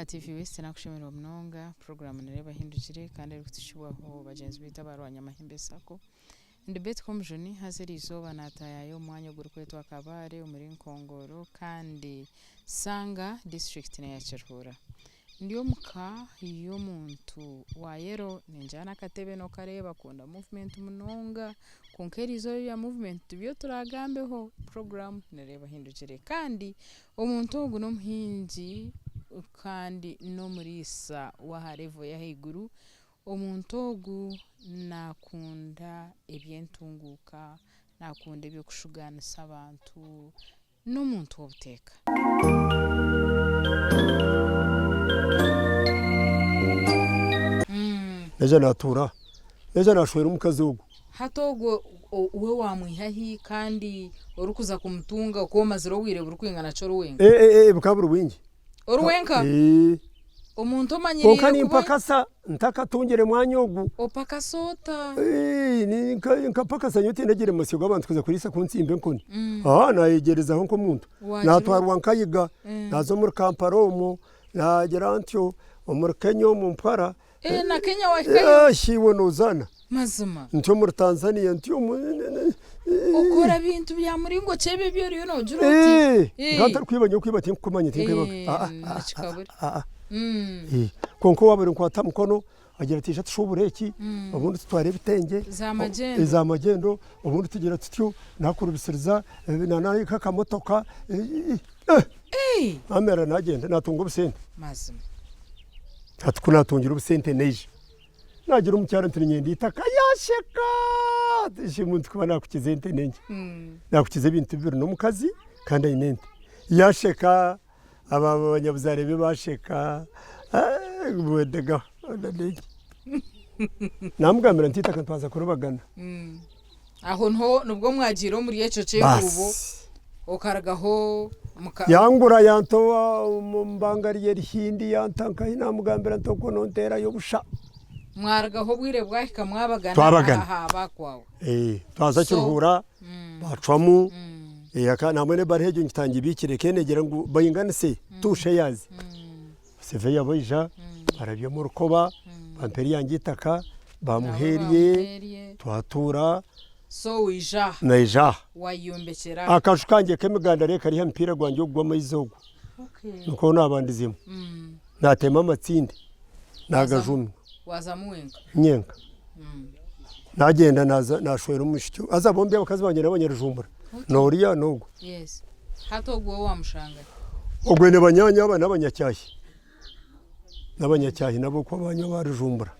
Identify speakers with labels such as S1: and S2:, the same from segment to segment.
S1: TV West nakushimira mnonga program nireba hindukire kandi ari kutishubaho bagenzi bita barwanya mahembe sako ndibet komjoni hazeri izoba natayayo mwanya guri kwetwa Kabare umuri Nkongoro kandi Sanga district na ya Kirhura ndiyo muka iyo muntu wayero ninjana katebe no kareba kunda movement munonga konkerizo ya movement byo turagambeho program nireba hindukire kandi umuntu ogu no muhinji kandi no murisa wa harevo ya higuru omuntu ogu nakunda ebyentunguka nakunda ebyo kushuganisa abantu no muntu obuteka
S2: Neja natura neja nashwera umukazi ugu
S1: hatogo uwe wamwihahi kandi orukuza kumutunga uko maziro wire burukwingana cyo ruwenga
S2: bukaburu wingi
S1: oruwenka omuntu omanyire
S2: kokani mpakasa ntakatungire mwanyogu
S1: opakasota
S2: ni nkapakasa nyote ndagire masyo gabantu kuza kurisa kunsimbe nkoni nayegereza nko muntu natwarwa nkayiga nazo muri Kamparomo nagera antyo muri Kenya mu Mpara
S1: na Kenya wa
S2: shiwono zana
S1: mazima
S2: ntyo muri Tanzania ntyo
S1: okora bintu bya muringo chebe byo ryo no juruti
S2: ngata kwibanye kwibati kumanye tinkibaga
S1: chikaburi
S2: konko wabere nkwata mukono agira tisha tushubureki ubundi tutware bitenge za magendo ubundi tugira tutyo nakurubisiriza nanaye kakamotoka amera nagenda natunga ubusente
S1: mazima
S2: hatukuna tungira ubusente neje nagira umucyaro ntinyende itaka yasheka shimuntu kuba nakukize ntenenge nakukize bintu bibiri no mukazi kandi ayinente yasheka aba banyabuzarebe basheka wedega ndege namugamira ntitaka ntwaza kurubagana
S1: aho nto nubwo mwagiro muri yeco cy'urubo okaragaho
S2: yangura yanto mbangariye rihindi yantanka inamugambira ntoko nontera yo busha
S1: mwaragaho bwire bwahika mwabagana aha bakwawe
S2: twaza Kirhura bacwamu yakana mwene barhejo ngitangiye bikire kenegera ngo bayingane se tushe yazi seve yaboija arabyo mu rukoba bamperi yangitaka bamuheriye twatura
S1: so wija
S2: naija
S1: wayombekera
S2: akashukanje kemiganda reka ari hampira gwanjye gwa mayizogo nuko nabandizimo natema amatsinde nagajumwe
S1: wazamuwenga
S2: nyenga nagenda nashwera umushyo azabombe abakazi banje n'abanyarujumbura noriya nogo
S1: yes hatogwo wamushanga
S2: ogwene banyanya abana n'abanyacyahi n'abanyacyahi nabo ko banyo barujumbura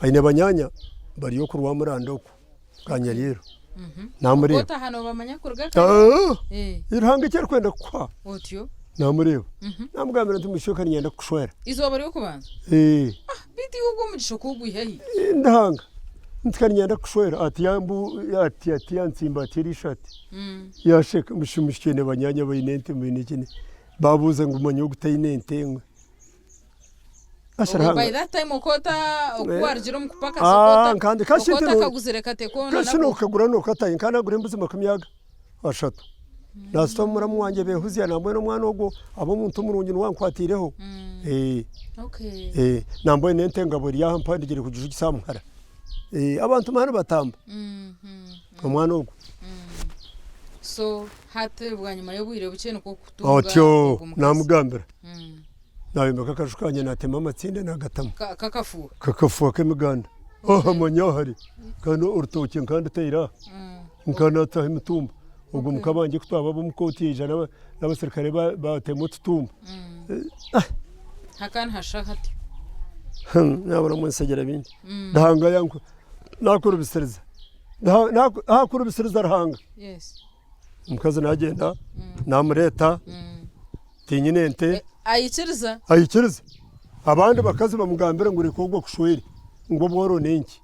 S2: ayine banyanya bari yo kurwa murandoko kanya rero namureba
S1: ota hano bamanya kurga
S2: irhanga cyari kwenda kwa
S1: otyo
S2: namureba namugamira ntumushoka nyenda kushwera
S1: izo bari yo kubanza biti ubwo mugisho kugwihahi
S2: ndahanga ntikanyenda kushwera ati yambu ati yansimba tirishati yasheka mushimishikene banyanya bayinente mwinekene babuze ngo umanyo gutayinente ngwe
S1: ashara by that time okota okwarjiro mukupaka sokota
S2: kandi kashite
S1: okota kaguzire katekona
S2: kashino kagura no kataye kana gure mbuzi makumyaga ashatu nasomura mwanje behuzi yanambwe no mwana ogo abo muntu murungi nwankwatireho
S1: okay
S2: namboye nente ngaburi yahampandigire kujiju gisamukara abantu mahano batamba umwana ogo
S1: so hate bwanyuma yo bwire bucene ko kutunga
S2: otyo namugambira nawe kakashukanye natema amatsinde nagatama kakafuwa kemiganda amanyohari kano urutoke nkanda tayira nkana tahe mutumba ubwo mukabanje kutwaba bo mukotije n'abasirikare batema tutumba
S1: hakana hashakati
S2: nabona munsegera bindi ndahanga yanko nakurubisiriza nakurubisiriza rahanga
S1: yes
S2: mukazi nagenda namureta tinyinente
S1: ayikiriza
S2: abandi bakazi bamugambira ngo rekogwa kushwere ngo bworo nenki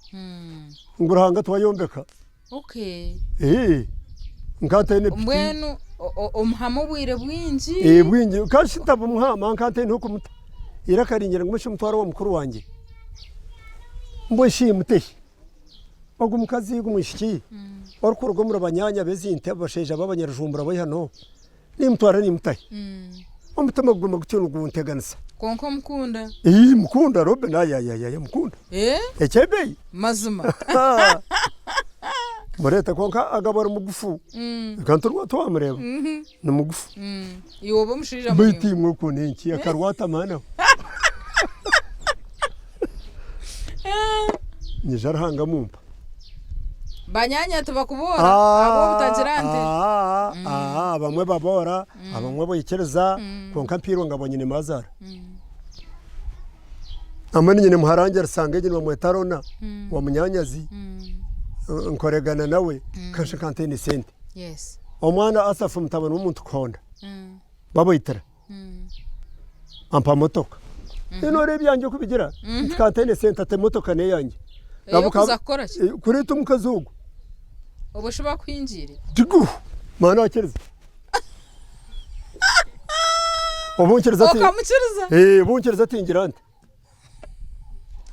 S2: ngo rahanga twayombeka
S1: okay
S2: nkatene
S1: mbwenu omhamo bwire bwinji
S2: bwinji kashi ntabo muhama nkatene huko muta irakaringera ngo mushe mutwara wa mukuru wanje mbo shimute ogu mukazi gumwishiki orukurugo muri abanyanya bezinte abasheja babanyarujumbura boy hano ni mutwara ni mutayi omutama guma gutyo nguteganisa
S1: konko mukunda
S2: mukunda robe ya mukunda ekebe
S1: mazima
S2: mureta konka agabara mugufu kanturwa twamureba ni mugufu
S1: iwo bamushirira
S2: mu biti mwuko ninki akarwata mana nijarhanga mumpa
S1: banyanya tubakubora abo butajirante
S2: bamwe babora abamwe boyikereza konka mpiro ngabonye ni mazara amani nyine muharangira sange nyine bamwetarona wa munyanyazi nkoregana nawe kashe kantene sente omwana asafu mutabana umuntu konda baboyitera ampa motoka ino rebe yanjye kubigira kantene sente ate motoka ne yanjye
S1: yakuzakora
S2: kuri tumukazugo
S1: obushoba kwinjire
S2: tigu mana akereza obunkereza ati bunkereza ati ngirante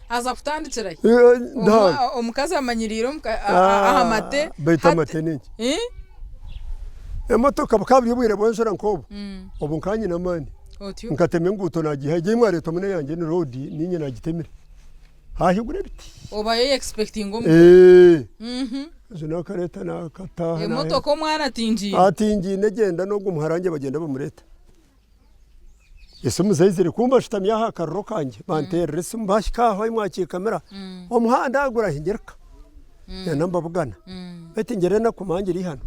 S1: aza kutandikira omukazi amanyiriro ahamate
S2: baitamate ninki emotoka bakabiri bwire bonjora nkobo obunkanye namani nkateme nguto nagihe giye mwareto mune yanjye ni road ninye nagitemire hahigure biti
S1: obaye expecting ngo
S2: zino kareta na kataha
S1: emotoka omwana
S2: atingi negenda no gumuharange bagenda bamureta Yesu muzayizire kumba shitamye aha karro kanje bantere simbashikaho imwaki kamera omuhanda agura hingerka ya namba bugana beti ngere na kumangira hano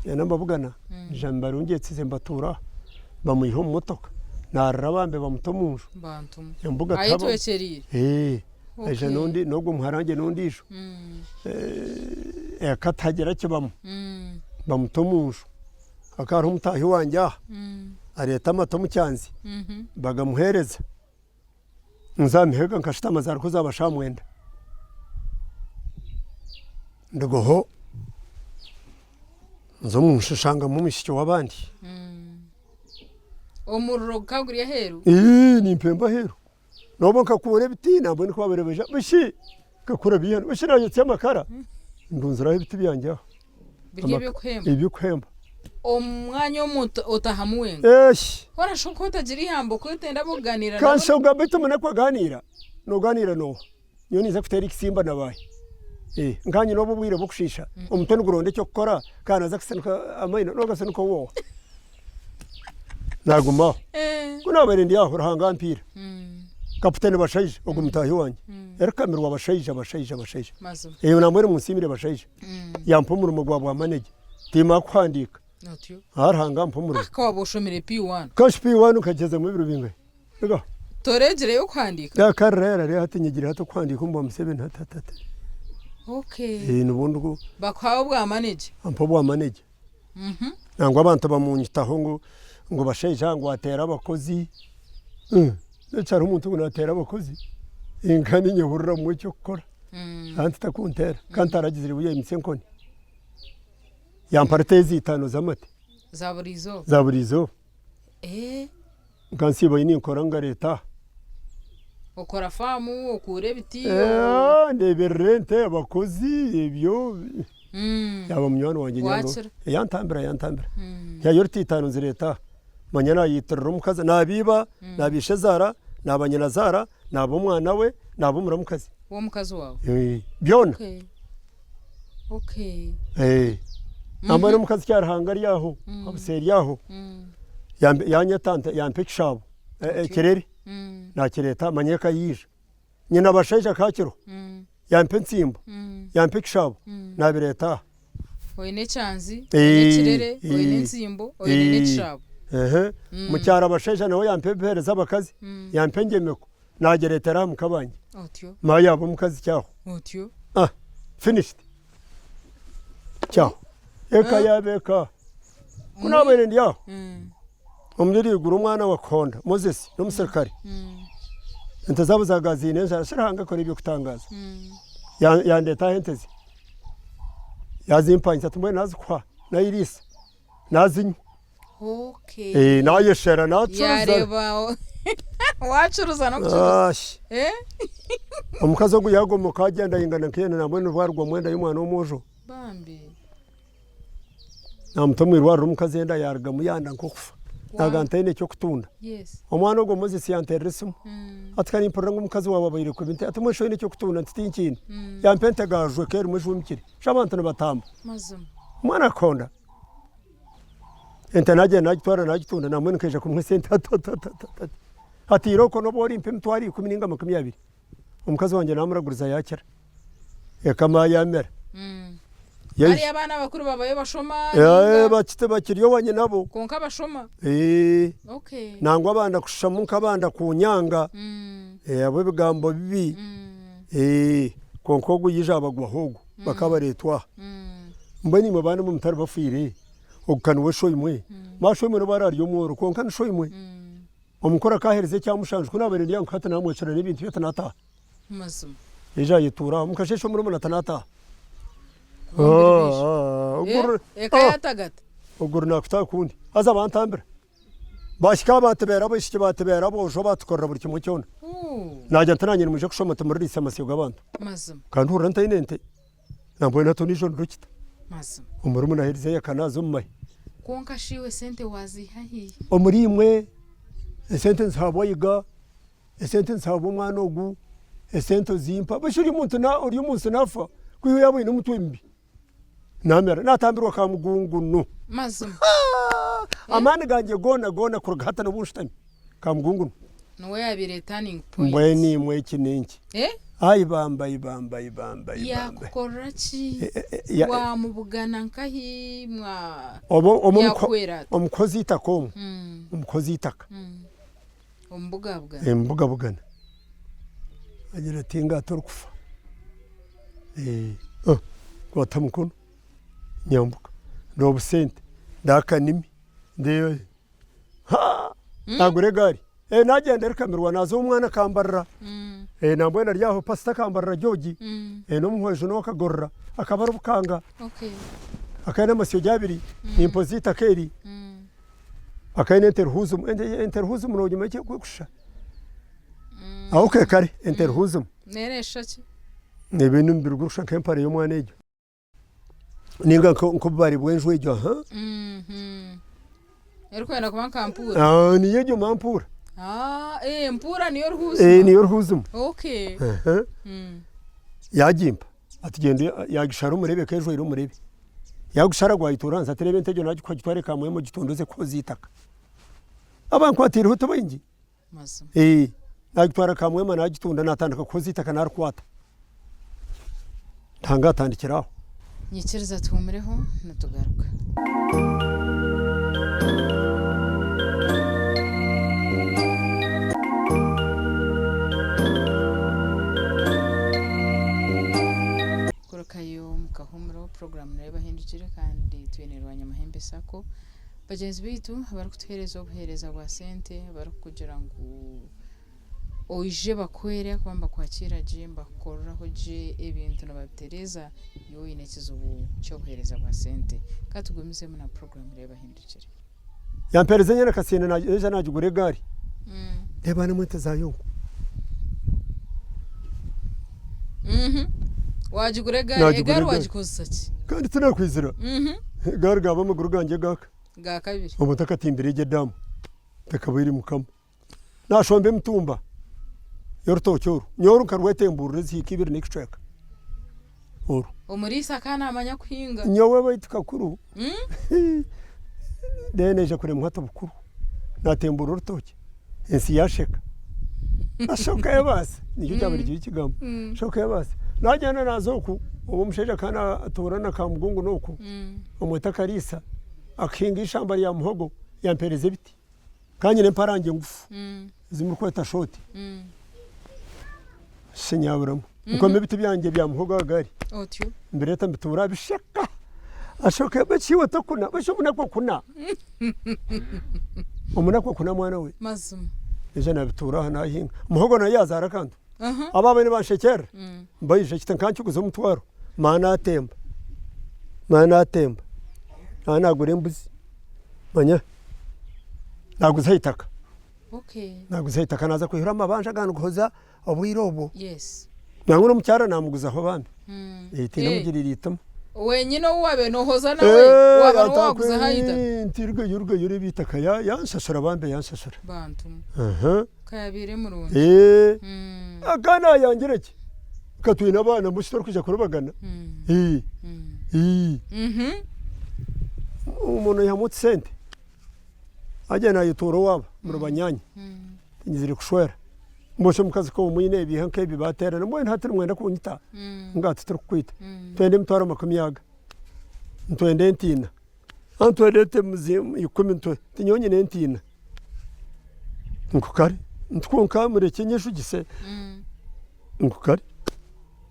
S2: ya namba bugana jamba rungetsi mbatura bamuyiho motoka narabambe bamutomunju
S1: bantum
S2: yambuga taba
S1: ayitwecerire
S2: eje nundi nogo muharange nundisho katagera kibamo bamutomunju akaro mutahi wanja areta amato mucyanzi bagamuhereza nzamihega nkashita amazara kuzabasha mwenda ndagoho nzo munshishanga mu mishyo wabandi
S1: omurro kaguriya heru
S2: ni mpemba heru nobo nkakure biti nabo ni kwaberebeja bishi kakura biyano bishirayo cyamakara ndunzira ibiti byanjye ibyo kwemba
S1: omwanya omuntu otahamuwe ora shokota jiri hambo kwetenda buganira
S2: kanshoga beto muna kwaganira no ganira no nyoni za kutera ikisimba nabaye nganye no bubwire bukushisha omutene guronde cyo gukora kana za kusenuka amaino no gasenuka wo naguma kuna barindi yaho rahanga mpira kapitene bashayije ogo mutahi wanje erakamirwa bashayije namwere munsimire bashayije yampumura umugwa bwa manege tima kwandika haranga mpumura
S1: akawaboshomere P1
S2: kashi P1 ukageze mu biro bingahe ego
S1: toregere yo kwandika
S2: ya karera re hatinyigire hato kwandika umba musebe ntatatata nubundi
S1: bakwaho bwa manage
S2: ampo bwa manage nangwa abantu bamunyitaho ngo basheje ngo atera abakozi cyari umuntu unatera abakozi inkani nyeburura mu cyo gukora anti takuntera kantaragize ribuye imsenkoni yampartezi itano zamate zaburizo ngansibo yini nkoranga leta
S1: okora famu okure biti
S2: ndeberente abakozi ebyo yaba munywano wanje nyango yantambira ya yorti itano nzireta manyana yitorero mukaza nabiba nabishezara nabanyana nabo mwana we nabo muramukazi
S1: wo mukazi wawe
S2: byona amara mukazi cyarahanga ari yaho abuseri yaho yanyatanta yampekishabo kereri na kereta manyeka yije nyina bashayija kakiro yampentsimba yampekishabo nabireta
S1: oyine chanzi oyine kirere oyine nsimbo oyine nechishabo
S2: mucyara abashayija nawe yampepereza abakazi yampengemeko nageretera mukabanye maya abo mukazi cyaho finished cyaho eka yabeka kuna berendi yaho umuri guru umwana wakonda Moses n'umusirikare ntazabo zagazine zarashiranga kora ibyo kutangaza yandeta hentezi yazimpanya tumwe nazikwa na Irisa nazinyi naye shera nacuruza
S1: yareba wacuruza no kucuruza
S2: omukazi ogu yagomoka agenda yingana kene namwe nvarwa mwenda y'umwana w'umujo
S1: bambi
S2: namutomwe rwaro omukazi enda yarga muyanda nkokufa nagantene cyo kutunda omwana ogwo Moses yanteresimu atkani imporanga umukazi wawe abayire ku bintu atumwe cyo kutunda ntinkini yampente gajwe keri mujumikire shabantu nabatamba mwana akonda ente naje nagitwara nagitunda namwe nkeje kumwe sente ati iroko no bori impe mtwari 10 umukazi wanje namuraguriza yakera yakama yamera
S1: ari abana bakuru babaye bashoma
S2: bakite bakiriyo wanye nabo
S1: konka bashoma
S2: okay nangwa abana kushamu nkabanda kunyanga abo bigambo bibi konko guyije abagwahogo bakabaretwa mbani mabana mu mutari bafire okukanwe shoyimwe mashoyimwe bararyo mworo konka nshoyimwe omukora kahereze cyamushanje kunabere ndiya nkata namwecera n'ibintu bitanata
S1: mazum
S2: eja yitura mukashesho muri munatanata
S1: ekayatagata
S2: oguru nakuta kundi aza bantambira bashika batebera bishike batebera bojo batukorera buri kimwe cyona najya ntananyira muje kushoma muri risamasiyo gabantu
S1: mazum
S2: kandi uranta inente nambo nato nijo ndukita
S1: mazum
S2: umurumu naherize yakanazo mumai
S1: konka shiwe sente wazihahi
S2: omuri imwe esente nsaboyiga esente nsabo mwana ogu esente zimpa bashiri umuntu na uri umunsi nafa kwiyo yabo ino mutwimbi namera natambirwa ka mugungunu
S1: mazum
S2: amani ganje gona kurugata no bunshitami ka mugungunu
S1: nowe yabire turning point
S2: mbweni imwe kinenki ayi bamba
S1: ya korachi wa mubugana nkahi mwa
S2: omukozi itakomo umukozi itaka ombugabugana agira tinga torkufa kwatamukono nyambuka ndo busente ndakanimi ndeyo nagure gari nagenda rikamirwa nazo umwana kambarra nambwena ryaho pasta kambarra jogi no muhwejo no kagorra akabara bukanga akana masyo jabiri impozita keri akana interhuzum no jimeke kusha kare interhuzum
S1: nene shaki
S2: nebintu mbirugusha kempare yo mwana ejo ninga nko bari bwenjwe ejo
S1: Erkwenda kuba kampura
S2: niyo ejo mampura
S1: mpura niyo ruhuzum
S2: niyo ruhuzum
S1: okay
S2: yagimpa atugende yagishara umurebe kejo iro umurebe yagushara gwayituranza terebe ntejo najikwa gitware kamwe mu gitondoze ko zitaka abantu atiriho tobayingi
S1: mazum
S2: nagitwara kamwe mana agitunda natandika ko zitaka narkwata tanga tandikiraho
S1: nyikiriza twumureho natugaruka kayo mukahumuro program reba hindukire kandi twenerwanya mahembe sako bagenzi bitu bari kutuhereza obuhereza bwa sente bari kugira ngo oije bakwere kwamba kwakira jimba koraho je ebintu nabatereza yo inekizubu cyo buhereza bwa sente katugumize mu na program reba hindukire
S2: yampereze nyene kasene na ejo najugure gari reba ne mwete zayongo
S1: wajigure gari wajikoza ki
S2: kandi tunakwizira gari gaba amaguru ganje
S1: ga kabiri
S2: ubutaka timbere je damu takabiri mukama nashombe mtumba yortocyoro nyoru karwetemburure zikibiri nikiceka
S1: umurisa kana amanya kuhinga
S2: nyowe baituka kuru deneje kure muhato bukuru natembura urutoke ensi yasheka ashoka yabase niyo cyabiri cy'ikigamo shoka yabase najyana nazoku uwo musheje kana atorana ka mugungu noko umweta karisa akinga ishamba rya muhogo yampereze biti kanyine mparange ngufu zimurkweta shoti sinyaburamo uko mebiti byanjye bya muhogo agari
S1: otyo
S2: mbere tambitura bishaka ashoka bachiwe tokuna bashobona ko kuna umuna ko kuna mwana we
S1: mazum
S2: ejo nabitura hana hinga muhogo na yazara kandi ababa ni banshekera mbayije kitankanci kuzo mutwaro mana atemba nagure mbuzi manya naguzayitaka naguzayitaka naza kwihura amabanja ganu guhoza obwirobo
S1: yes
S2: nanguno mucyara namuguza aho bambi ite namugirira itamo
S1: wenyine wabe nohoza nawe waba waguza hayita
S2: ntirwe yurwe bitaka yansasura bambe yansasura
S1: bantu
S2: aha
S1: kayabire mu rundi
S2: akana yangereke katwina abana mushitoro kujya kurubagana umuntu yamutse sente ajyana yitoro waba mu rubanyanya ngizire kushwera mboshe mukazi ko umuyine bihanke bibaterana mwe ntatiri mwenda kunyita ngati turi kwita twende mutwara makumyaga twende ntina antwende te muzimu ikumi ntwe tinyonye nentina ngukari ntkunka mureke nyeshu gise ngukari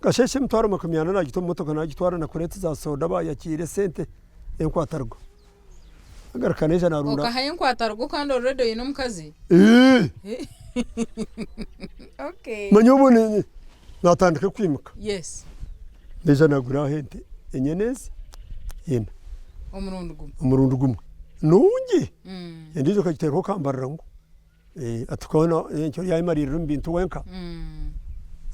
S2: gasheshe mutwara makumyana na gito motoka na gitwara na kuretse za soda bayakire sente enkwatargo agarakaneje na runda
S1: okahaye nkwatargo kandi already yino mukazi okay
S2: manyobone natandika kwimuka
S1: yes
S2: deja nagura hente enyenezi yena umurundo gumwe nungi ndizo kagitero kambarira ngo atukona icyo yayimarira mbintu wenka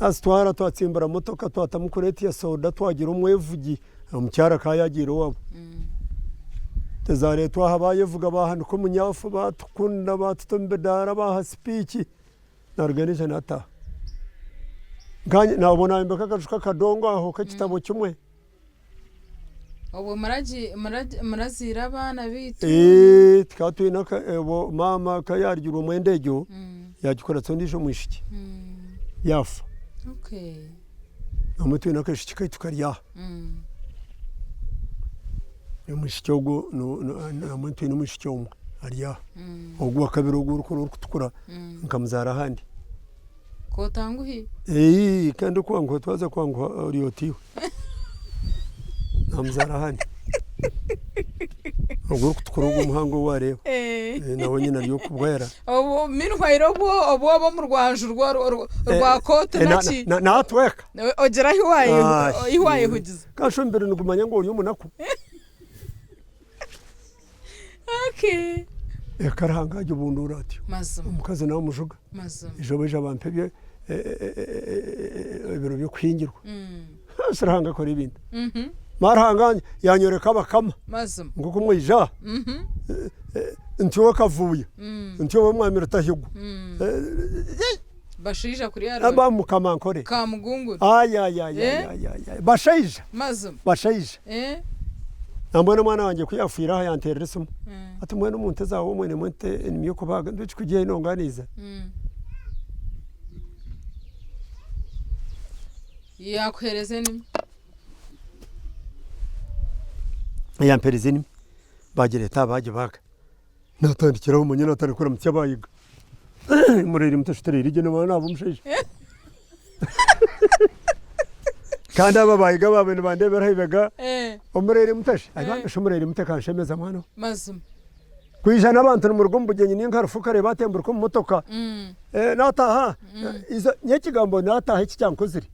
S2: astwara twatsimbara motoka twatamukureti ya soda twagira umwevugi umucyara kayagira wabo tezare twahabaye vuga bahanu ko munyafu batukunda batutombedara baha speech narganisha nata nganye nabona imbaka kashuka kadongo aho kakitabo kimwe
S1: obo marazira abana bitu
S2: twatwina ebo mama kayargira umwendejo yagikora tsondisho mwishiki yafa
S1: okay
S2: amutwina kashiki kaitukariya Mushyogo no amuntu ni mushyomo ariya ogwa kabiro gurukuru kutukura nkamuzara handi
S1: ko tanguhi
S2: kandi kwango twaza kwango uriyotiwe namuzara handi ogwa kutukura umuhango wareba nawo nyina ryo kubwera
S1: obo minhwairo obo mu rwanju rwa kote nachi
S2: natweka
S1: ogera hiwaye hugize
S2: kashombere nugumanya ngo uri umunako
S1: okay
S2: karahanga jubundura ati umukazi nawo mujuga ijobeje abampebye ibiro byo kwingirwa sarahanga ko ibintu marahanga yanyoreka bakama nguko mwija ntiwo kavuye ntiwo mwamira tahigwa
S1: bashija kuri yaro
S2: aba mukamankore
S1: kamugungura
S2: aya bashija Nambona mwana wanje kuyafira yantererese ati mwene umuntu zawo mwene mente enimiyo kubaga ndiki kugiye inonganiza
S1: yakwereze ni
S2: yampereze ni bagireta baje baga natandikiraho umunyana atandikura mu cyabayiga mureri mutashitere rige n'abana abumsheje kandi ababayiga babene bandebera hibega omurere mutashi ayibanga umurere mutakanshameza mwana
S1: mazum
S2: kwijana abantu mu rugo mbugenye n'inkarufuka re batemburuka mu motoka nataha izo nyekigambo nataha iki cyankozire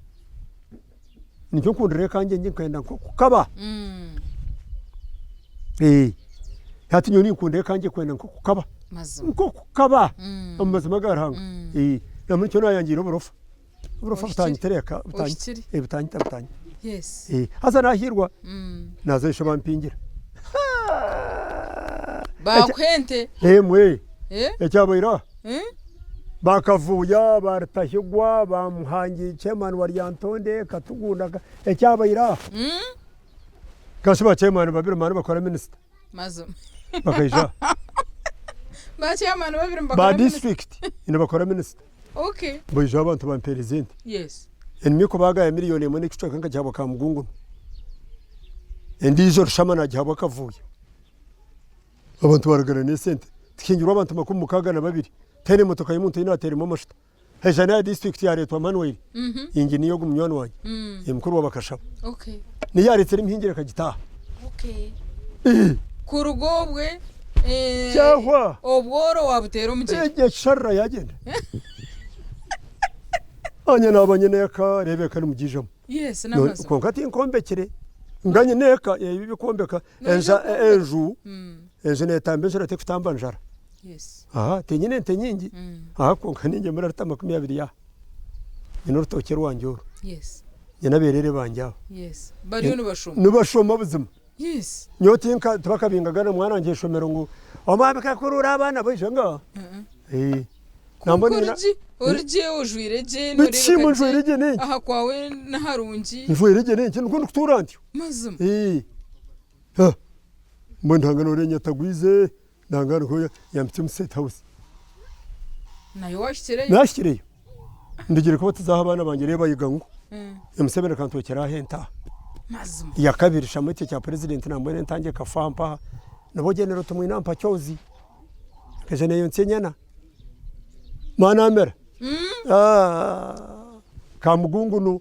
S2: nicyo kundire kanje ngikwenda kukaba hati nyoni kundire kanje kwenda kukaba
S1: mazum
S2: kukaba amazima garanga namwe cyo nayangira uburofa butanyitereka butanyita
S1: yes
S2: haza nahirwa nazesha bampingira
S1: bakwente
S2: mwe ecyabayira bakavuya baratahigwa bamuhangi chairman wa Lyantonde katugundaga ecyabayira kashiba chairman babiri manu bakora minister
S1: mazum
S2: bakayija
S1: ba chairman babiri
S2: bakora district ina bakora minister
S1: okay
S2: boyija abantu bamperezente
S1: yes
S2: enmiko bagaya miliyoni mu n'icyo kanka cyabo ka mugungu ndizo rushamana cyabo kavuye abantu baragara ne sente tikingira abantu makumukaga na babiri tene motoka y'umuntu inaterimo amashita hejana ya district ya Leta Manuel ingi niyo gumyone wanje imukuru wabakashaba
S1: okay
S2: ni yaretse impingire kagitaha
S1: okay kurugobwe
S2: cyahwa
S1: obworo wabutera umuje
S2: sharra yagenda anya nabanyene yaka rebeka numugijamo
S1: yes namazo
S2: konkati inkombekere nganye neka ibikombeka enja eju netambe jara tekutamba njara
S1: yes
S2: tenyine nyingi konkani nge muri 20 ya ino rutokero wanjoro
S1: yes
S2: nyina berere banjyaho
S1: yes bariyo
S2: nibashoma buzima
S1: yes
S2: nyotinka tubakabingagana mwana wanjye shomero ngo omwami kakurura abana bije ngo
S1: nambona orije ujwire je
S2: nurebe njwire je nengi
S1: aha kwawe naharungi
S2: njwire je nengi nuko kuturandi
S1: mazum
S2: mbondanga renya tagwize ndangana ko yampitse set house
S1: nayo washyireyo
S2: nashyireyo ndigire ko batazaha abana banjye reba yigango yamusebera kantokera henta
S1: mazum
S2: ya kabiri shamete cya president nambone ntangiye kafampa nabo genero tumwinampa cyozi kajene yonsenyana manamera kamugungunu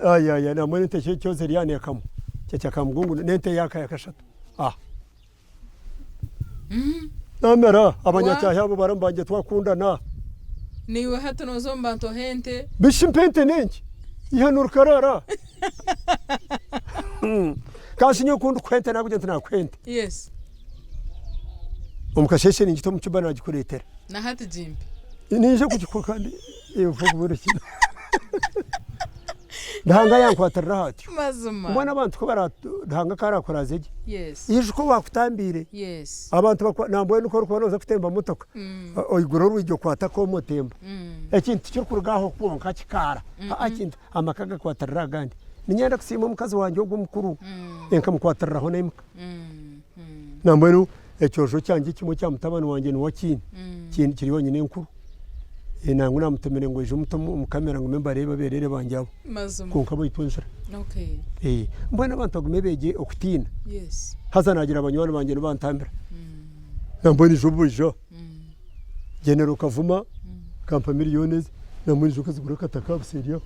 S2: aya nambone nte cyozi riyane yakamo cya kamugungunu nente yakashata namera abanyacyaha abo barambanje twakundana
S1: niwe hato nozomba nto hente
S2: bishimpente nengi ihanura karara kasi nyo kundu kwente nabwo ntina kwente
S1: yes
S2: umukasheshe ningi to mucyubana agikuretera
S1: na hati jimbi
S2: nije kugikora kandi evuga buriki ndanga yankwatarira hati
S1: mazuma
S2: mbona abantu ko baradanga karakorazeje
S1: yes
S2: yije ko bakutambire
S1: yes
S2: abantu namboye nuko rukonoza kutemba mutoka oyigoro rwijyo kwata ko motemba ekintu cyo kurugaho kubonka kikara akintu amakaga kwatarira gandi ninyenda kusima mukazi wanje ogwo mukuru enka mukwatarira ho nemka namboye ecyojo cyanjye kimwe cya mutabana wanje ni wakini kintu kiri wonyine nkuru nangu namutemere ngo ejo mu kamera ngo memba reba berere banjyabo kunka boyitunjira mbona abantu bagume bege okutina
S1: yes
S2: hazanagira abanywana banjye bantambira nambona ejo bujo genero kavuma kampa miliyoni namuri jo kazigura kataka buseriya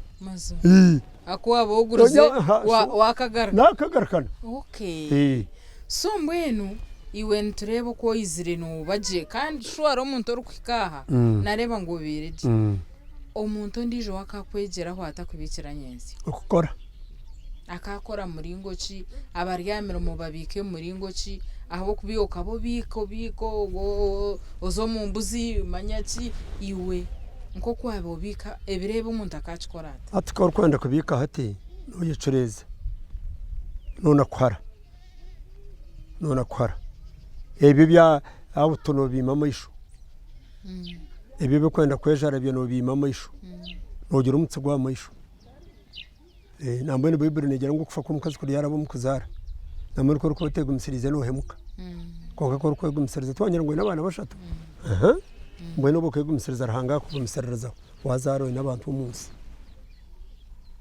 S1: akwabo oguruze wakagara
S2: nakagarkana
S1: so mbwenu iwe ntureba ko izire no baje kandi shwara umuntu orukikaha nareba ngo bireje omuntu ndijo wakakwegera aho atakubikira nyenzi
S2: ukukora
S1: akakora muringo ki abaryamira mu babike muringo ki aho kubiyoka bo biko ozo mu mbuzi manyaki iwe nko kwabo bika ebirebe umuntu akakikora
S2: atukora kwenda kubika hati uyicureze nona kwara ebi bya abutono bimama isho ebi byo kwenda kwejara byo no bimama isho nogira umutse gwa maisho nambone Bible negera ngo kufa kumukazi kuri yarabo mukuzara namuri ko rukotega umusirize no hemuka konka ko rukotega umusirize twanyira ngo n'abana bashatu mbone bo kwega umusirize arahanga ku umusiriza wazaro n'abantu umunsi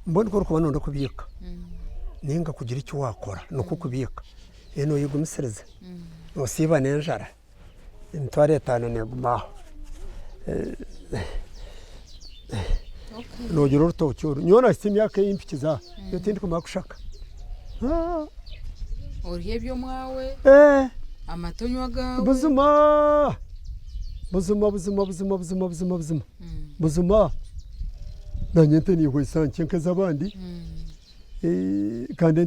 S2: mbone ko rukubana ndo kubika ninga kugira icyo wakora no kukubika eno yiga umusirize osiba nenjara ntware tano negumaho nogira urutocyoro nyona simyaka y'impikiza yo tindi kumakushaka
S1: oriyebyo mwawe amatonywa gawe buzuma nanyente ni hwesanke nkazabandi kandi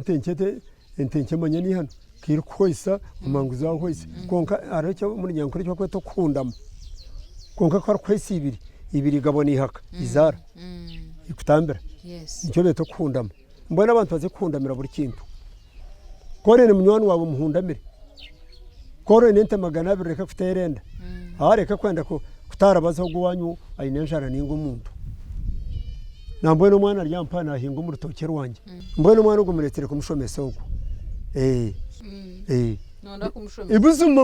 S1: entenke manya ni hano kiri kwesa umanguza hwese konka aracyo muri nyankuri cyo kweto kundamo konka ko kwesa ibiri gaboni haka izara ikutambira nicyo beto kundamo mbona abantu baze kundamira buri kintu korene munywani wabo muhundamire korene nte magana abiri reka kuterenda reka kwenda kutarabaza guwanyu ayinenjara ningo umuntu nambone umwana ryampana ahinga mu rutoke rwanjye mbone umwana ugo muretere kumushomesa ugo nonda
S2: buzima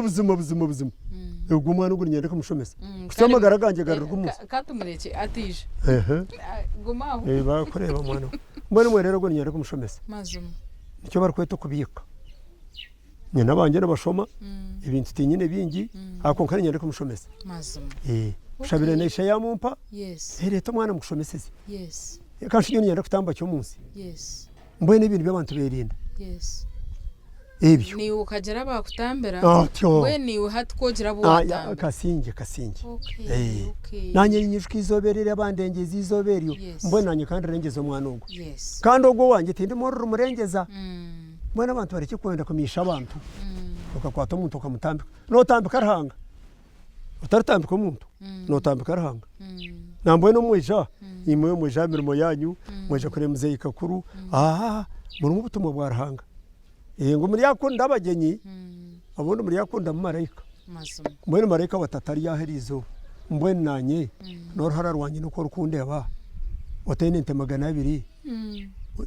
S2: ubwo umwana ugo nyende kumushomesa kusamagara ganje garura kumunsi
S1: katumureke atije gumaho
S2: bakoreba mwana mbone mwe rero ugo nyende kumushomesa
S1: mazuma
S2: nicyo barkweta kubika nyina banje n'abashoma ibintu tinyine bingi ako nkari nyende kumushomesa
S1: mazuma
S2: ushabire nesha ya mumpa leta mwana mukushomeseze kanshi nyine kutamba cyo munsi mbone ibintu by'abantu berinda ebyo
S1: ni ukagera bakutambira we ni uhatwogira bwatamba
S2: kasinge nanye nyishwe izoberere abandengezi izoberyo mbone nanye kandi rengeza umwana ugo kandi ugo wanje tindi muri rumurengeza mbone abantu bareke kwenda kumisha abantu ukakwata umuntu ukamutambika notambika arahanga utaratambika umuntu notambika arahanga nambone no mwisha imwe mu jamirimo yanyu mwaje kure muzeyi kakuru muri mu butumwa bwa Ruhanga ngo muri yakunda abagenyi abone muri yakunda marayika mbone marayika batatari yaherizo mbone nanye norhara rwanye no korukundeba watene nte 200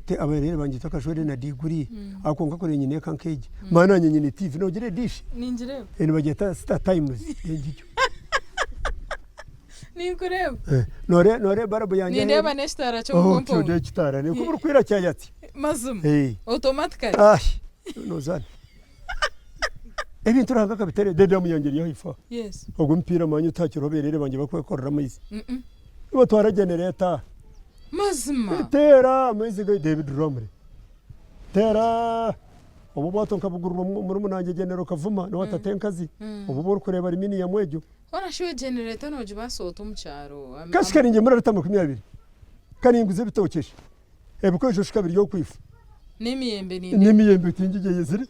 S2: te aberere bangita kashore na diguri akonga kore nyine kankeje mana nyine TV no gire dish
S1: ninjire
S2: ene bageta Star Times ngicyo
S1: ninkureba
S2: nore barabo yanjye
S1: nireba nestara cyo kompo
S2: cyo kitara ne kubura kwira cyayati
S1: mazum automatically
S2: nozana ebintu ranga kabitere dede muyongeri yahifa
S1: yes
S2: ubwo mpira manyu takiroberere banje bakwekorera amazi batwara generator
S1: mazima
S2: tera amazi ga David Romre tera ubu batonka bugurwa muri munange genero kavuma no watatenkazi ubu bor kureba rimini ya mwejo
S1: ora shiwe generator no jibasoto mu cyaro
S2: kashikari nge muri rutamo 20 kaninguze bitokeshe ebikoresho shikabiri yo kwifu n'imiyembe tingigeye ziri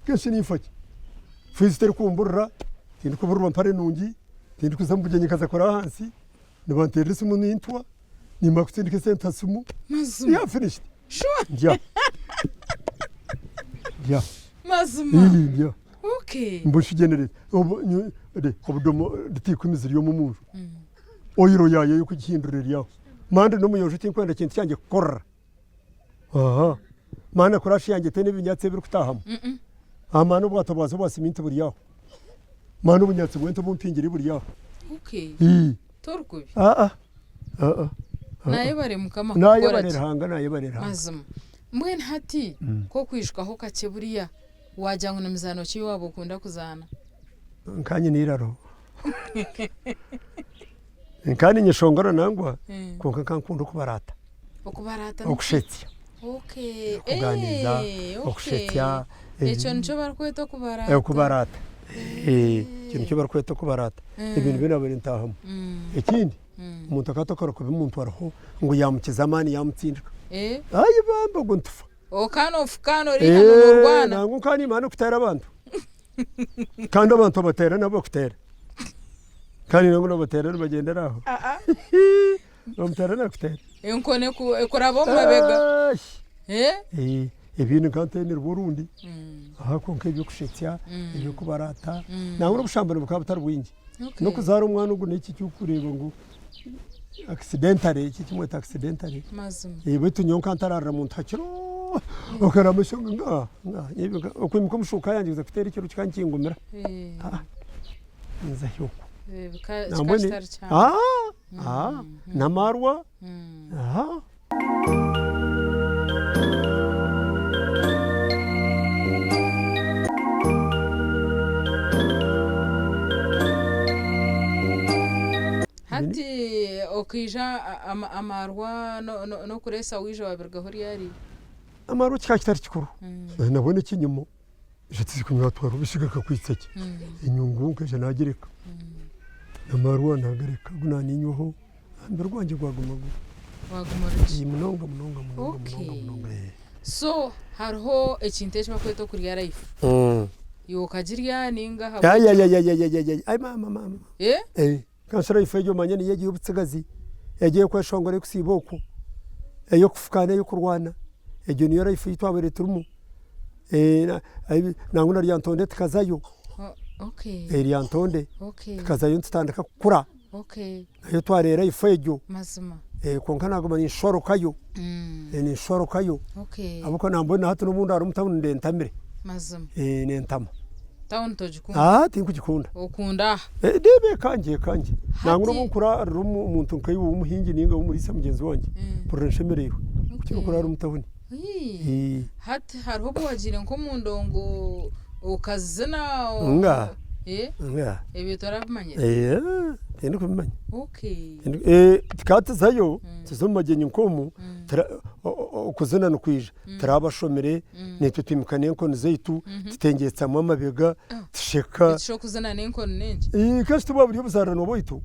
S2: keshi nifaki Fiziteri kumburra tindi kuburwa mpare nungi tindi kuzambugenye kaza kora hansi nibanterese mu nintwa nimba kutindike sentasumu
S1: mazuma
S2: finished
S1: sure
S2: yeah
S1: mazuma
S2: yeah
S1: okay
S2: mbushi generate obudomo ditikumiziri yo mu munju oyiro yayo yo kugihindurira yaho mande no muyoje tinkwenda kintu cyange korra mana kurashi yange tene binyatse biri kutahamo amano bwatabaza bose iminsi buri yaho mano bunyatse bwento bumpingiri buri yaho
S1: okay torkubi naye bare mukama
S2: naye bare hanga naye bare hanga
S1: mazum mwen hati ko kwishwaho kake buriya wajyango na mizano cyo wabo kunda kuzana
S2: nkanye niraro nkanye nyishongora nangwa konka kankunda kubarata okushetya
S1: okay
S2: kuganiza okushetya
S1: echo nico barkweta kubarata
S2: kubarata kintu barkweta kubarata ibintu binabere ntahamo ikindi umuntu akatokora ko bimuntu araho ngo yamukiza amani yamutsindika ayi bamba guntufa
S1: okano ri hano mu Rwanda
S2: nangu kani imana kutera abantu kandi abantu batera nabo kutera kandi nangu nabatera bagenderaho bamutera nakutera
S1: enkone ku ekorabo mabega
S2: ibintu kantenera Burundi konke byo kushetya ibyo kubarata nangu n'ubushambane bukaba bwingi no kuzara umwana ugu n'iki cyukureba ngo accidentally iki kimwe accidentally
S1: mazuma
S2: betu nyonka antarara mu ntakiro okaramusho nga okwimuka mushuka yangiza kutera ikiro cyankingumira nza hyoko namarwa
S1: hati okija amarwa no kuresa wije wabirgahori yari
S2: amaru cyakitari kikuru nabone kinyumo jati kunywa twaro bishigaka kwitseke inyungu nkaje nagereka amaru nagereka gunani nyuho mbirwanje gwagumaguru
S1: wagumurije
S2: munonga
S1: so harho ekinteje bakweto kuri life yo kajirya ninga
S2: ay mama kansara ifejo manyene yagiye ubutsegazi yagiye kwashongore kusiboko yo kufukana yo kurwana ejo niyo life yitwabere turumu nanguna ryantonde tikazayo ryantonde tikazayo ntandaka kukura nayo twarera ifejo
S1: mazima
S2: konka nagoma ni shorokayo ni shorokayo abuko nambona hatu n'ubundi ari umutamu ndentamire
S1: mazima
S2: nentama
S1: town tojikunda
S2: tinkugikunda
S1: ukunda
S2: debe kanje nangura mukura rumu umuntu nkayi wumuhingi ninga wumurisa mugenzi wanje porenshemereyo kiro kurara umutahuni
S1: hati harho bwagire nko mu ndongo ukazina
S2: nga
S1: ebitora bimanye
S2: tende kubimanya
S1: tikatizayo
S2: tuzomagenye nkomu ukuzina no kwija tarabashomere netwe twimukane nkono zeitu titengetsa mu mabega tusheka
S1: cyo kuzina nenkono nenje
S2: kashi tubaburi buzarana oboitu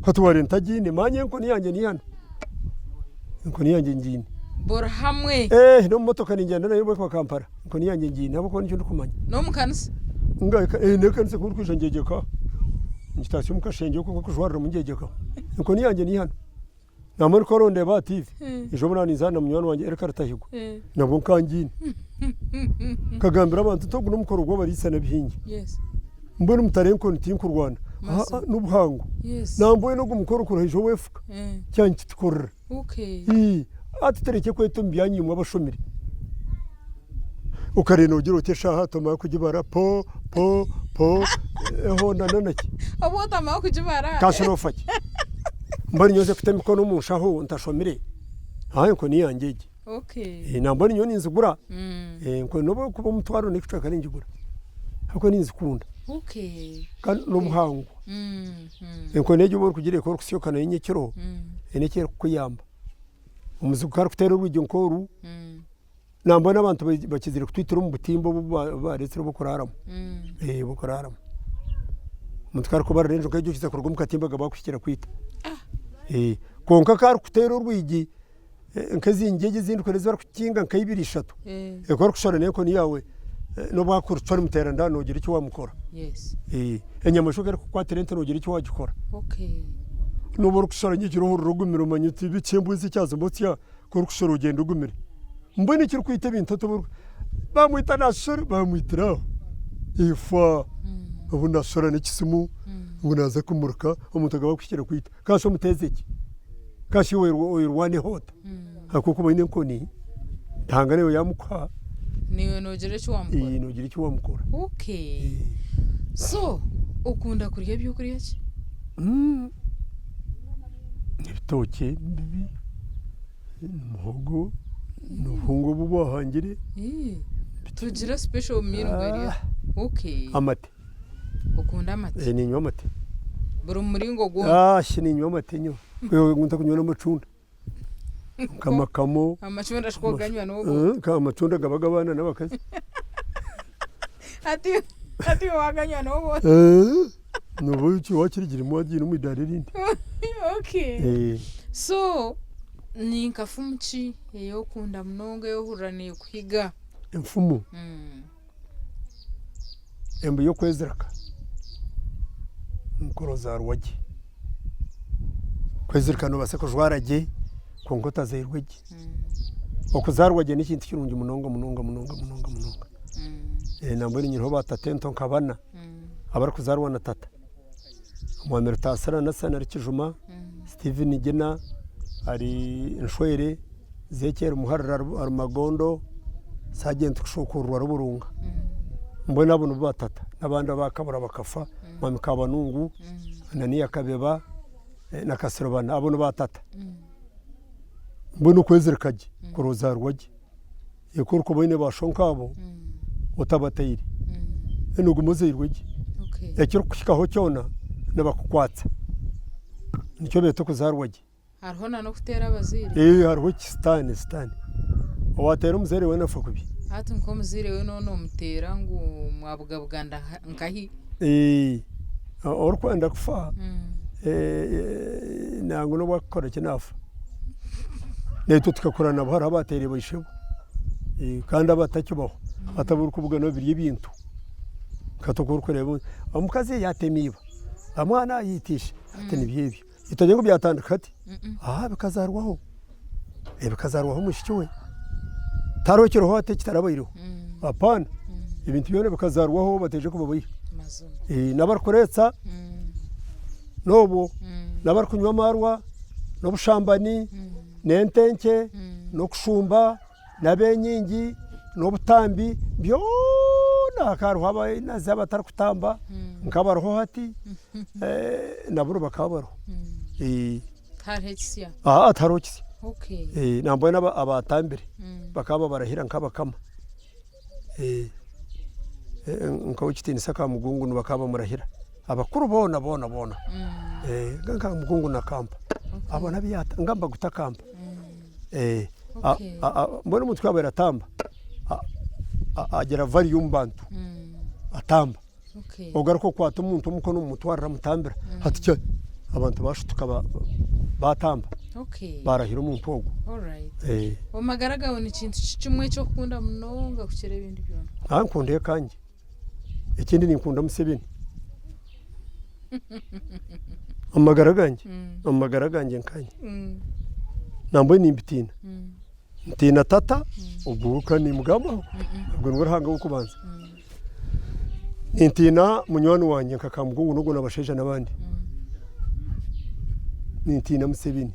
S2: hatware ntagine manye nkono yanjye ni hano nkono yanjye ngine
S1: bor hamwe
S2: no motoka ninjyana nayo kwa Kampala nkono yanjye ngine abo ko nicyo ndikumanya
S1: no mukanisa
S2: ngaka nekanise kuri kwijangegeka sitasiyo mukashenge uko kujwarira mungegeka nkono yanjye ni hano namuri ko ronde ba TV ejo burani nzana munywana wanjye ereka rutahigwa nabwo kangine kagambira abantu to guno mukoro gwo barisana bihingi mbona mutarenko ntinko Rwanda n'ubuhango namboye no gumukoro kurahijo wefuka cyanyi kitukorera atutereke kweto mbyanyi abashomire ukareno ugira utesha hatoma kugibara po honda nanaki
S1: abota ma kugibara
S2: kashinofaki mbari nyoze kutemikono mushaho ntashomire hayo ko niyangeje nambari nyoni nzigura ngo nobo kuba mutwaro nikucaka n'ingigura hako ninzikunda kan n'ubuhango ngo neje bor kugire ko kusiyokana yinyekero enekero kuyamba umuzukara kutera urujyo nkoru nambona abantu bakizira kutwitira mu butimbo baretse bukoraramo bukoraramo mutwara ko bararenje ko cyo kizakorwa mu katimbaga bakushikira kwita konka kar kutera urwigi nkazingege zindi ko zara kukinga nkayibiri 3 ekora kushora neko ni yawe no bakuru twari mutera ndano ugira icyo wamukora enyamashoka ko kwaterente no ugira icyo wagikora nubwo kushora nyikiro rugumiro manyuti bicembuze cyazo mbotya ko kushora ugenda ugumire mbone kiri kwita bintu to bamwita nashora bamwitira ifa ubu nashora n'ikisimu ubu naza kumuruka umutaga bakwishyira kwita kasho mutezeki kashi wirwane hota akuko bine nkoni ntangane yamukwa
S1: niwe nogere cyo wamukora
S2: nogere cyo wamukora
S1: so ukunda kurya byo kuriya ki
S2: ibitoke bibi muhogo n'ubuhungu bubahangire
S1: tugira special meal ngariya
S2: amate
S1: ukunda amate
S2: ni nywa amate
S1: buri muringo gwo
S2: ni nywa amate nyo yo ngunta kunywa amacunda kamakamo
S1: amacunda ashkoganywa n'ugo
S2: amacunda gabagabana n'abakazi
S1: ati waganywa n'ugo
S2: nubu cyo wakirigira mu wagiye n'umidari rindi
S1: so ni nkafumuki yo kunda mnongo yo huraniye kwiga
S2: imfumu embu yo kwezeraka mukoro za ruwaje kwezeraka no baseko jwarage konkota za irweje okuzarwaje n'ikintu kirungi munonga nambari nyiro batatento nkabana abara kuzarwana tata Muhammad Tasara na Sana Kijuma Steven Gena ari Nshwere Zekera Muharra Armagondo Sergeant Kushokurwa Ruburunga mbona abantu batata nabandi bakabura bakafa mwami kabanungu Ananiya Kabeba na Kasirobana abantu batata mbona ukwezerekaje kuroza rwaje yekuru ko bene bashonkabo utabatayiri enugu muzirweje yakiro kushikaho cyona nabakukwatsa nicyo beto kuzarwaje
S1: hariho no kutera abaziri
S2: hariho stani watera umuzere we nafa kubi
S1: hati nko muzire we none umutera ngo mwabugabuganda nkahi
S2: orkwenda kufa nango no bakora kinafa neto tukakorana bahara batere bayishebo kandi abatakibaho atabura kuvuga no biri ibintu katokora kureba amukazi yatemiba amwana yitisha ateni byebyo itajye ngo byatandika ati bikazarwaho bikazarwaho mushiki we tarokiroho ate kitarabayiro apana ibintu byone bikazarwaho bateje kubabaye nabarkoretsa nobo nabarkunywa amarwa no bushambani nentenke no kushumba nabenyingi no butambi byona karuha abaye nazaba tarakutamba nkabaroho hati naburo bakabaro
S1: tarhetsia
S2: atarokisi namboye abatambire bakaba barahira nkabakama nkawukitini saka mugungu bakaba murahira abakuru bona ganka mugungu na kampa abona biyata ngamba gutakamba mbona umutwe wabera tamba agera vari bantu atamba ogaruko kwata umuntu umukono umutwarira mutambira hati abantu bashutuka batamba barahira umuntu wogo
S1: omagaragaho ni kintu kimwe cyo kukunda munonga kukire ibindi byona
S2: nkundiye kanje ikindi ni nkunda Museveni amagara ganje nkanye nambo ni mbitina ntina tata uguka ni mugamba ubwo ngo rahanga ukubanza nintina munywani wanje nkakamugungu nugo nabasheje nabandi nintina Museveni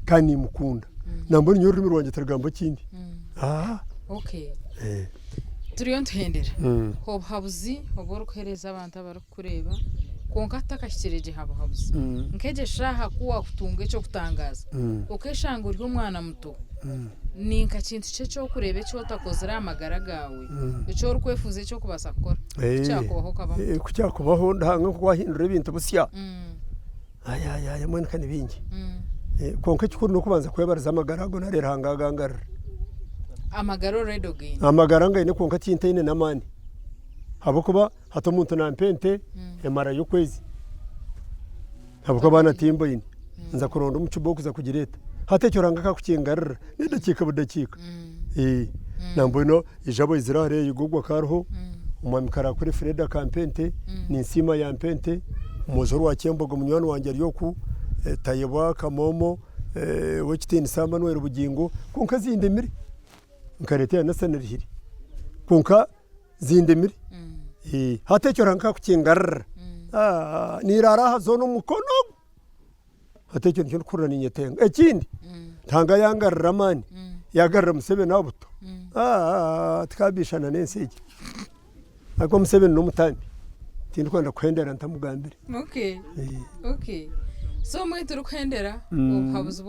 S2: kandi mukunda nambo ni ururimi rwanje taragambo kindi
S1: okay turiyo ntuhendera hoba habuzi obora kuhereza abantu abarukureba konka atakashyikireje habo habuzi nkeje shaha kuwa kutunga cyo kutangaza ukeshanga uri umwana muto ninka kintu cyo kurebe cyo takozera amagara gawe cyo rukwefuze cyo kubasa gukora cyakubaho kabamo
S2: kucyakubaho ndanga ko wahindura ibintu busya aya mwana kandi bingi konka cyukuru no kubanza kwebariza amagara go narera hangagangara
S1: amagaro redo gain
S2: amagara ngaine konka tintene namani habo kuba hato muntu na mpente emara yo kwezi habo kuba bana timbo ine nza kuronda umucubo kuza kugireta hatekyo ranga ka kukingarira nidakika budakika nambo ino ijabo izirare yugugwa karho umwami kara kuri Freda kampente ni nsima ya mpente umuzoro wa Kyembogo munywani wanje ariyoku tayebwa kamomo wekitini samba nwere bugingo kunka zindemire nkarete na sanarihiri kunka zindemire hatekyo ranga kukingarira nirara hazono mukono hatekyo cyo kurana inyetenga ekindi tanga yangarira mani yagarira Museveni abuto tukabishana nensege ako Museveni no mutambi tindi kwenda kwendera ntamugambire
S1: okay so mwe turi kwendera habuze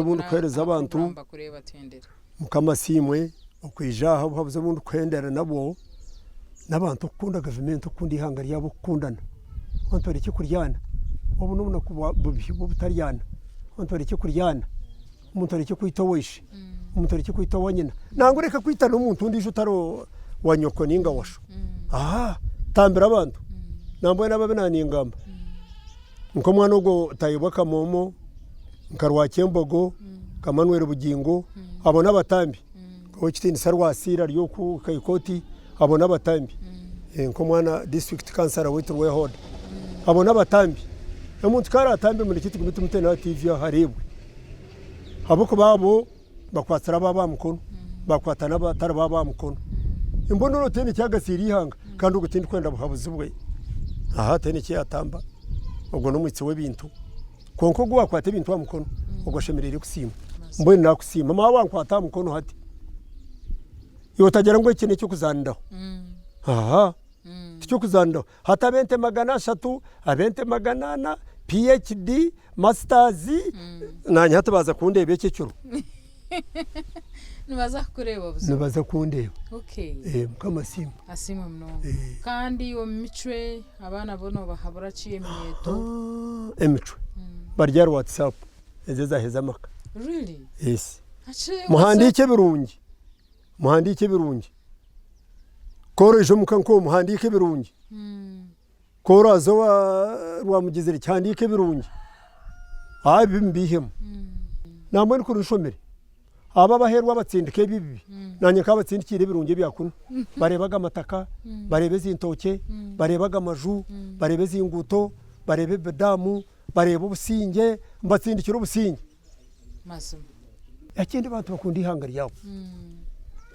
S1: bwo
S2: kwereza abantu
S1: kureba tendera
S2: mukamasimwe okwijaha habuze bundu kwendera nabo nabantu kukunda government ukundi ihanga ryabo kukundana abantu bari kuryana ubu numuna kububihibo butaryana abantu bari kuryana umuntu ari kwita wishe umuntu ari kwita wanyina nango reka kwita no muntu undi jutaro wanyoko ninga washo tambira abantu nambo nababe nani ingamba nko mwana ugo tayibwa kamomo nkarwa Kyembogo kamanwere bugingo abona abatambi ko kitini sarwasira ryo ku kayikoti abona abatambi nko mwana district councilor witwe hold abona abatambi umuntu kara atambi muri kiti gumite mutena TV harebwe haboko babo bakwatara baba mukono bakwatana batara baba mukono imbonoro tene cyagasiri ihanga kandi ugutindi kwenda buhabuzi bwe tene cyatamba ubwo no mwitse webintu konko gwa kwate bintu wa mukono ubwo shemerere kusima mbo nakusima mama wankwata mukono hati yotagera ngo ikene cyo kuzandaho cyo kuzandaho hata bente magana 3 abente magana 4 PhD masters nanya hata baza kundebe cyecyo
S1: nibaza kureba buzo
S2: nibaza kundeba mukamasimu
S1: asima mno kandi yo micwe abana bono bahabura ciye myeto
S2: emicwe baryar WhatsApp ezeza heza maka
S1: really
S2: yes muhandike birungi koroje mukanko muhandike birungi korazo wa mugizire cyandike birungi bimbihemo namwe kuri nshomere aba baherwa batsindike bibi nanye kabatsindikire birungi byakuna barebaga amataka barebeza intoke barebaga amaju barebeza inguto barebe bedamu barebe ubusinge mbatsindikira ubusinge
S1: masum
S2: yakindi abantu bakunda ihanga ryabo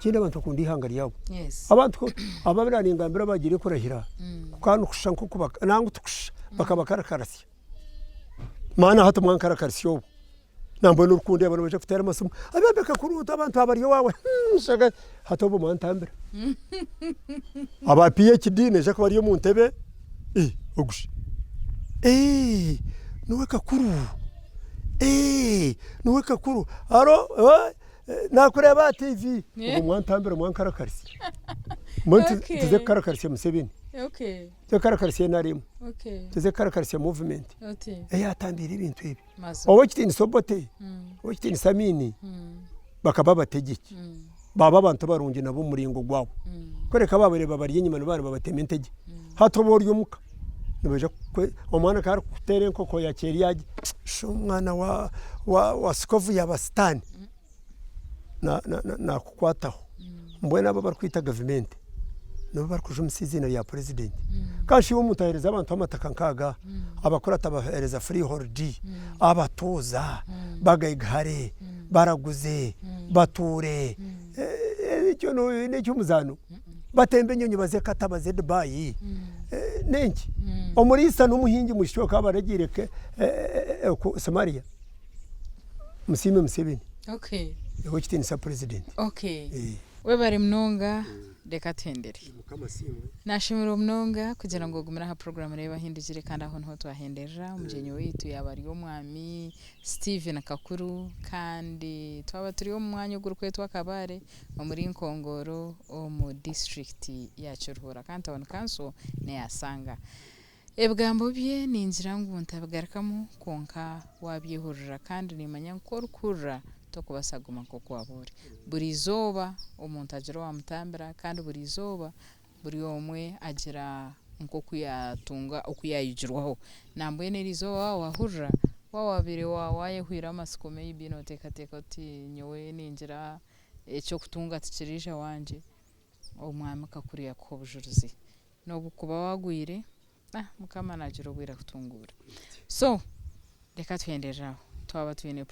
S2: kindi abantu bakunda ihanga ryabo
S1: yes
S2: abantu ababirani ingambira bagire kurahira kukanu kushanko kubaka nangu tukusha bakabakarakarasi mana hata mwankarakarasi nambo n'urukundo abantu baje kutera amasomo abebeka kuruta abantu abariyo wawe shaga hatobo mwantambira aba PhD neje ko bariyo mu ntebe ogushi nuweka kuru aro nakureba TV mwantambira mwankarakarisi muntu tuze karakarisi Museveni tuze karakarisi narimo tuze karakarisi movement atambira ibintu ibi owo kitini sobote owo kitini samini bakaba bategeke baba abantu barungi nabo muringo gwabo koreka babareba bari inyuma n'abana babatementege hatobora yomuka nibaje omwana kar kutere nkoko ya Keriyaje umwana wa Skovu yabastani na kukwataho mbona abo bari kwita government no barkuje umusizina ya president kashi wo mutahereza abantu amataka nkaga abakora tabahereza freehold abatoza bagayigare baraguze bature icyo no n'icyo muzano batembe nyonyo bazeka tabaze Dubai nenki omurisa n'umuhingi mushoka baragireke ku Somalia musime musebeni
S1: okay
S2: eho kitini sa president
S1: okay we bari mnonga reka tendere nashimira mnonga kugira ngo gumira ha program reba hindukire kandi aho nho twahenderera umujenyi witu yabari yo mwami Steven Kakuru kandi twaba turi yo mwanya gurukwe twakabare muri Nkongoro mu district ya Cyuruhura kandi abona kanso ne yasanga ebgambo bye ninjira ngo ntabagarukamo konka wabyihurira kandi nimanya nkorukura tokubasaguma ko kwabure buri zoba umuntu agira wamutambira kandi buri zoba buri omwe agira nko kuyatunga okuyayijirwaho nambwe nerizo wahurra wawabire waye hwira amasukome y'ibino tekateka ati nyowe ninjira ecyo kutunga tikirisha wanje omwami kakuriya ko bujuruzi no bukuba wagwire mukama nagira ubwira kutungura so reka twendejaho twaba twine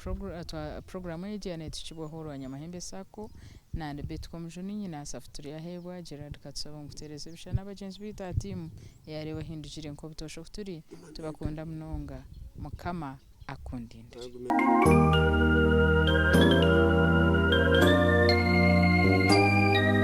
S1: program y'ijyane tukibohoro anyamahembe sako nande Betcom joni nyina safuturiya hebwa Gerard Katsaba ngutereze bishana abagenzi bita team yareba hindukire nko bitosho kuturi tubakunda mnonga mukama akundinde